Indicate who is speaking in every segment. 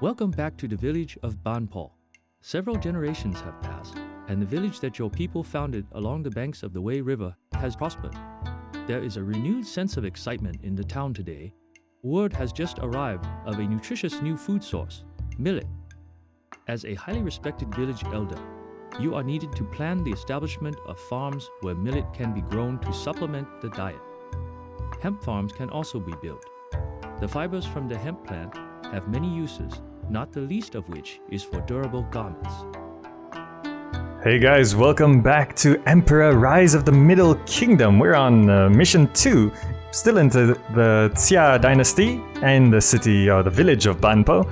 Speaker 1: Welcome back to the village of Banpo. Several generations have passed, and the village that your people founded along the banks of the Wei River has prospered. There is a renewed sense of excitement in the town today. Word has just arrived of a nutritious new food source, millet. As a highly respected village elder, you are needed to plan the establishment of farms where millet can be grown to supplement the diet. Hemp farms can also be built. The fibers from the hemp plant have many uses, not the least of which is for durable garments.
Speaker 2: Hey guys, welcome back to Emperor Rise of the Middle Kingdom. We're on mission 2, still into the Xia Dynasty and the city or the village of Banpo.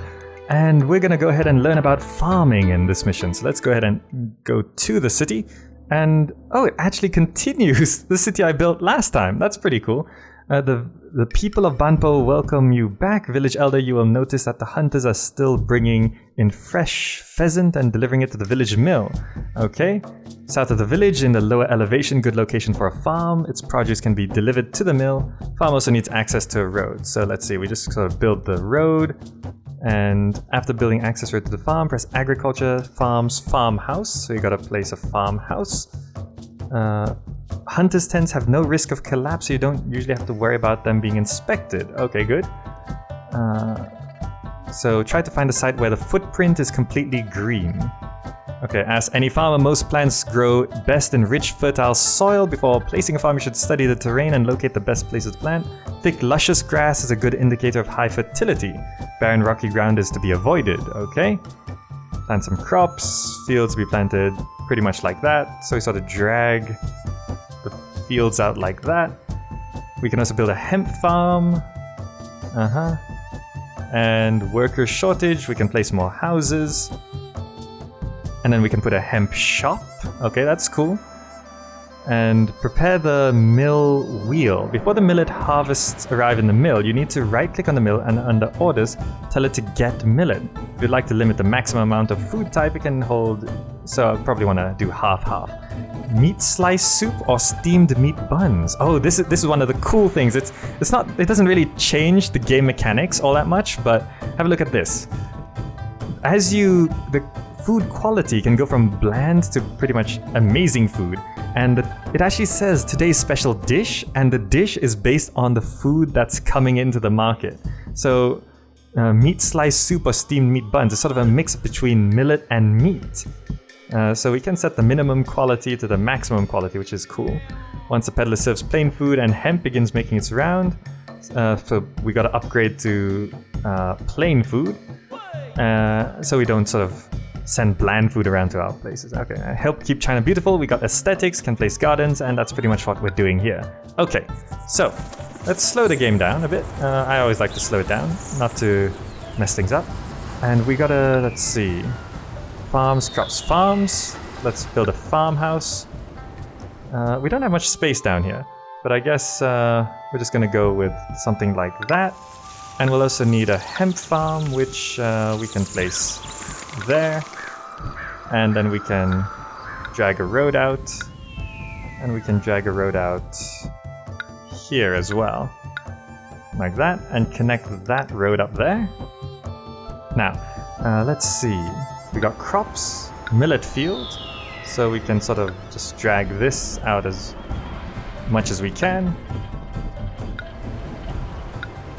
Speaker 2: And we're going to go ahead and learn about farming in this mission. So let's go ahead and go to the city. And oh, it actually continues the city I built last time. That's pretty cool. The people of Banpo welcome you back. Village Elder, you will notice that the hunters are still bringing in fresh pheasant and delivering it to the village mill. Okay. South of the village, in the lower elevation, good location for a farm. Its produce can be delivered to the mill. Farm also needs access to a road. So let's see, we just sort of build the road. And after building access road to the farm, press agriculture, farms, farmhouse. So you got to place a farmhouse. Hunters' tents have no risk of collapse, so you don't usually have to worry about them being inspected. Okay, good. So try to find a site where the footprint is completely green. Okay, as any farmer, most plants grow best in rich, fertile soil. Before placing a farm, you should study the terrain and locate the best places to plant. Thick, luscious grass is a good indicator of high fertility. Barren, rocky ground is to be avoided. Okay. Plant some crops. Fields be planted pretty much like that. So we sort of drag the fields out like that. We can also build a hemp farm. And worker shortage. We can place more houses. And then we can put a hemp shop. Okay, that's cool. And prepare the mill wheel. Before the millet harvests arrive in the mill, you need to right-click on the mill and under orders, tell it to get millet. If you'd like to limit the maximum amount of food type, it can hold... So I probably want to do half-half. Meat slice soup or steamed meat buns. Oh, this is one of the cool things. It doesn't really change the game mechanics all that much, but have a look at this. The food quality can go from bland to pretty much amazing food. And it actually says today's special dish, and the dish is based on the food that's coming into the market. So meat slice soup or steamed meat buns is sort of a mix between millet and meat. So we can set the minimum quality to the maximum quality, which is cool. Once the peddler serves plain food and hemp begins making its round, so we got to upgrade to plain food, so we don't sort of send bland food around to our places. Okay, help keep China beautiful. We got aesthetics, can place gardens, and that's pretty much what we're doing here. Okay, so let's slow the game down a bit. I always like to slow it down, not to mess things up. And we gotta, let's see, farms, crops, farms. Let's build a farmhouse. We don't have much space down here, but I guess we're just gonna go with something like that. And we'll also need a hemp farm, which we can place there. And then we can drag a road out. And we can drag a road out here as well. Like that. And connect that road up there. Now, let's see. We got crops, millet field. So we can sort of just drag this out as much as we can.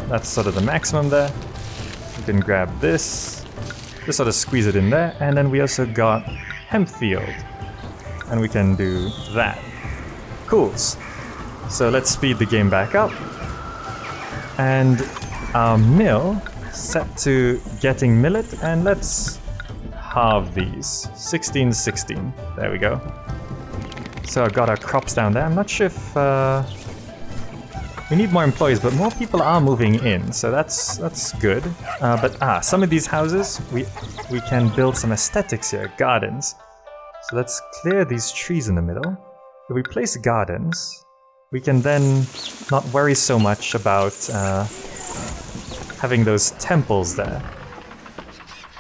Speaker 2: That's sort of the maximum there. We can grab this. Just sort of squeeze it in there, and then we also got hemp field, and we can do that. Cool. So let's speed the game back up, and our mill set to getting millet, and let's halve these. 16, 16. There we go. So I've got our crops down there. I'm not sure if we need more employees, but more people are moving in, so that's good. But some of these houses, we can build some aesthetics here, gardens. So let's clear these trees in the middle. If we place gardens, we can then not worry so much about having those temples there.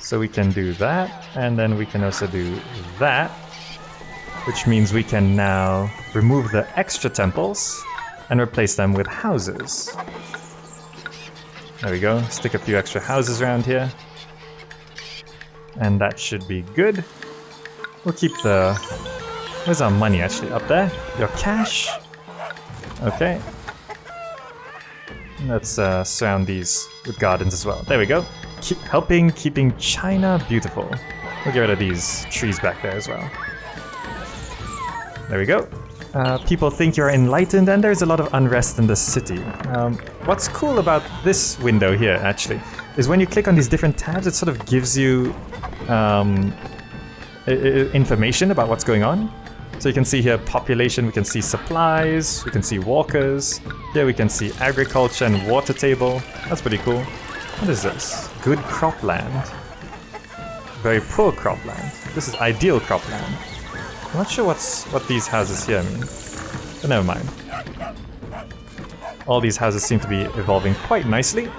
Speaker 2: So we can do that, and then we can also do that, which means we can now remove the extra temples and replace them with houses. There we go. Stick a few extra houses around here. And that should be good. We'll keep the... Where's our money actually? Up there? Your cash? Okay. Let's surround these with gardens as well. There we go. Keeping China beautiful. We'll get rid of these trees back there as well. There we go. People think you're enlightened, and there's a lot of unrest in the city. What's cool about this window here, actually, is when you click on these different tabs, it sort of gives you information about what's going on. So you can see here population, we can see supplies, we can see walkers. Here we can see agriculture and water table. That's pretty cool. What is this? Good cropland. Very poor cropland. This is ideal cropland. I'm not sure what these houses here mean, but never mind. All these houses seem to be evolving quite nicely.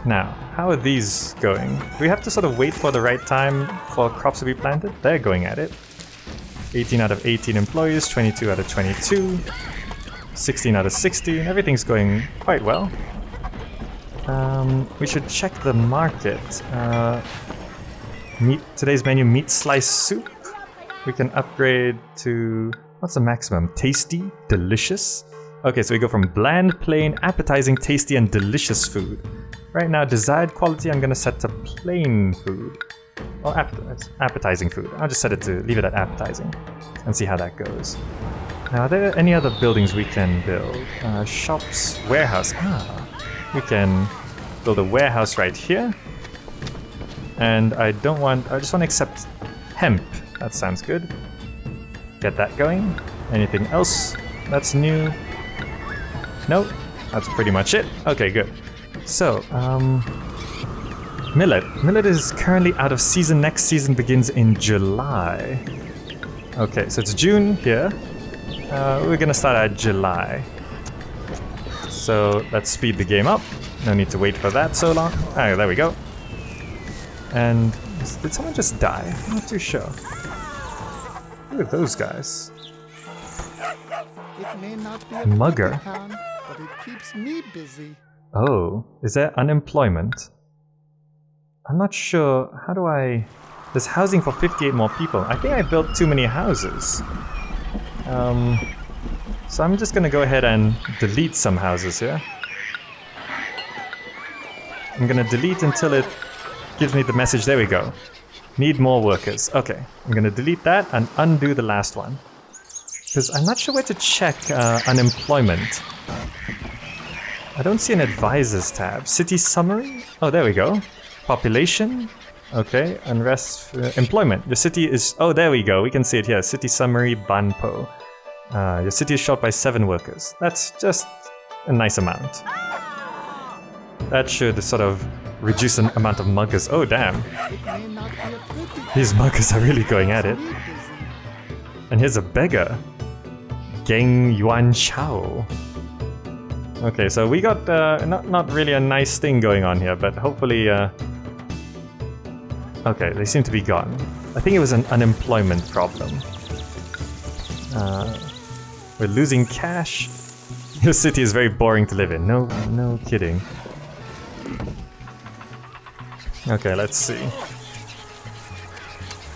Speaker 2: Now, how are these going? Do we have to sort of wait for the right time for crops to be planted? They're going at it. 18 out of 18 employees, 22 out of 22, 16 out of 16. Everything's going quite well. We should check the market. Today's menu, meat slice soup. We can upgrade to, what's the maximum? Tasty, delicious. Okay, so we go from bland, plain, appetizing, tasty, and delicious food. Right now, desired quality, I'm gonna set to plain food. Or appetizing food. I'll just set it to leave it at appetizing and see how that goes. Now, are there any other buildings we can build? Shops, warehouse. We can build a warehouse right here. And I just want to accept hemp. That sounds good. Get that going. Anything else that's new? Nope. That's pretty much it. Okay, good. So, Millet. Millet is currently out of season. Next season begins in July. Okay, so it's June here. We're gonna start at July. So let's speed the game up. No need to wait for that so long. Oh, there we go. And did someone just die? I'm not too sure. Look at those guys.
Speaker 3: It may not be a
Speaker 2: Mugger.
Speaker 3: town, but it keeps me busy.
Speaker 2: Oh, is there unemployment? I'm not sure. How do I... There's housing for 58 more people. I think I built too many houses. So I'm just gonna go ahead and delete some houses here. I'm gonna delete until it gives me the message. There we go. Need more workers. Okay, I'm gonna delete that and undo the last one. Because I'm not sure where to check unemployment. I don't see an advisors tab. City summary? Oh, there we go. Population? Okay, unrest, employment. The city is, oh, there we go. We can see it here. City summary, Banpo. Your city is short by 7 workers. That's just a nice amount. That should sort of reduce the amount of muggers. Oh, damn. These muggers are really going at it. And here's a beggar. Geng Yuan Chao. Okay, so we got not really a nice thing going on here, but hopefully... Okay, they seem to be gone. I think it was an unemployment problem. We're losing cash. Your city is very boring to live in. No kidding. Okay, let's see.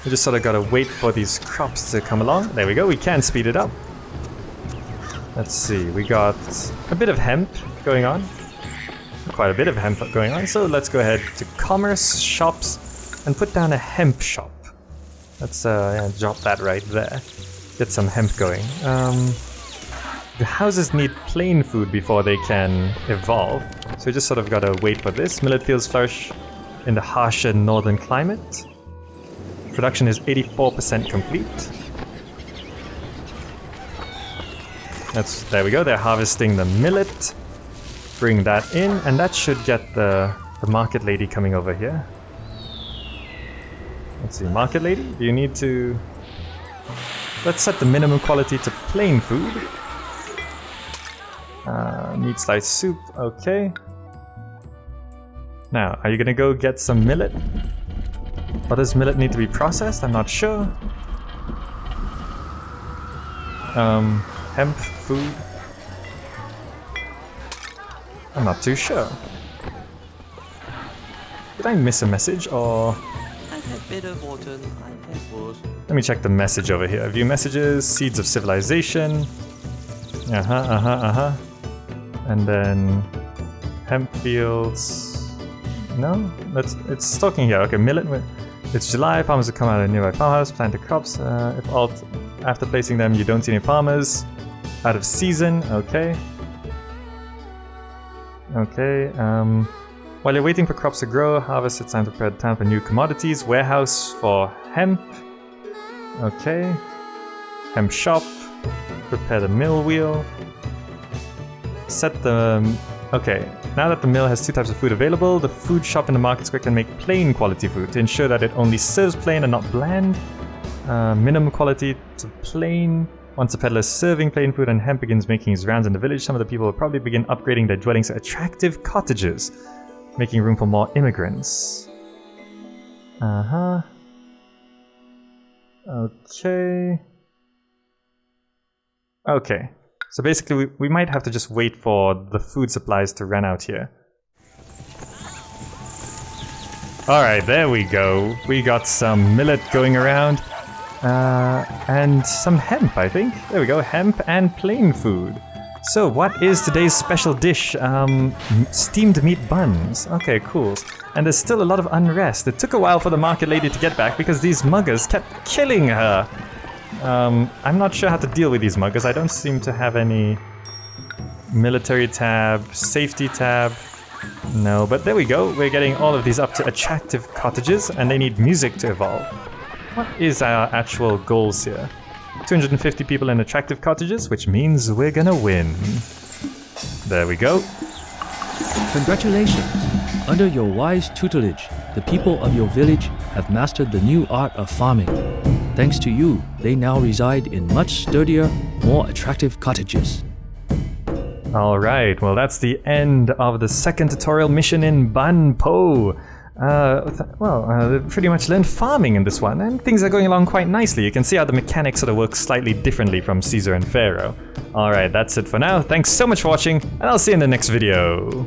Speaker 2: We just sort of gotta wait for these crops to come along. There we go, we can speed it up. Let's see, we got a bit of hemp going on. Quite a bit of hemp going on, so let's go ahead to commerce, shops, and put down a hemp shop. Let's drop that right there. Get some hemp going. The houses need plain food before they can evolve, so we just sort of gotta wait for this. Millet fields flourish in the harsher northern climate. Production is 84% complete. There we go, they're harvesting the millet. Bring that in, and that should get the market lady coming over here. Let's see, market lady, do you need to... Let's set the minimum quality to plain food. Meat slice soup, okay. Now, are you gonna go get some millet? Or does millet need to be processed? I'm not sure. Hemp, food. I'm not too sure. Did I miss a message or...
Speaker 4: had better Horton. I had worse.
Speaker 2: Let me check the message over here. View messages, seeds of civilization. And then hemp fields. No, it's talking here. Okay, millet. It's July. Farmers will come out of a nearby farmhouse, plant the crops. After placing them, you don't see any farmers. Out of season. Okay. Okay. While you're waiting for crops to grow, harvest, it's time to prepare the town for new commodities. Warehouse for hemp. Okay. Hemp shop. Prepare the mill wheel. Set the... Okay, now that the mill has 2 types of food available, the food shop in the market square can make plain quality food to ensure that it only serves plain and not bland. Minimum quality to plain. Once the peddler is serving plain food and hemp begins making his rounds in the village, some of the people will probably begin upgrading their dwellings to attractive cottages, making room for more immigrants. Okay. Okay. So basically, we might have to just wait for the food supplies to run out here. Alright, there we go. We got some millet going around. And some hemp, I think. There we go, hemp and plain food. So, what is today's special dish? Steamed meat buns. Okay, cool. And there's still a lot of unrest. It took a while for the market lady to get back because these muggers kept killing her. I'm not sure how to deal with these muggers. I don't seem to have any military tab, safety tab. No, but there we go. We're getting all of these up to attractive cottages, and they need music to evolve. What is our actual goals here? 250 people in attractive cottages, which means we're gonna win. There we go.
Speaker 1: Congratulations! Under your wise tutelage, the people of your village have mastered the new art of farming. Thanks to you, they now reside in much sturdier, more attractive cottages.
Speaker 2: Alright, well that's the end of the second tutorial mission in Banpo. They pretty much learned farming in this one, and things are going along quite nicely. You can see how the mechanics sort of work slightly differently from Caesar and Pharaoh. Alright, that's it for now. Thanks so much for watching, and I'll see you in the next video.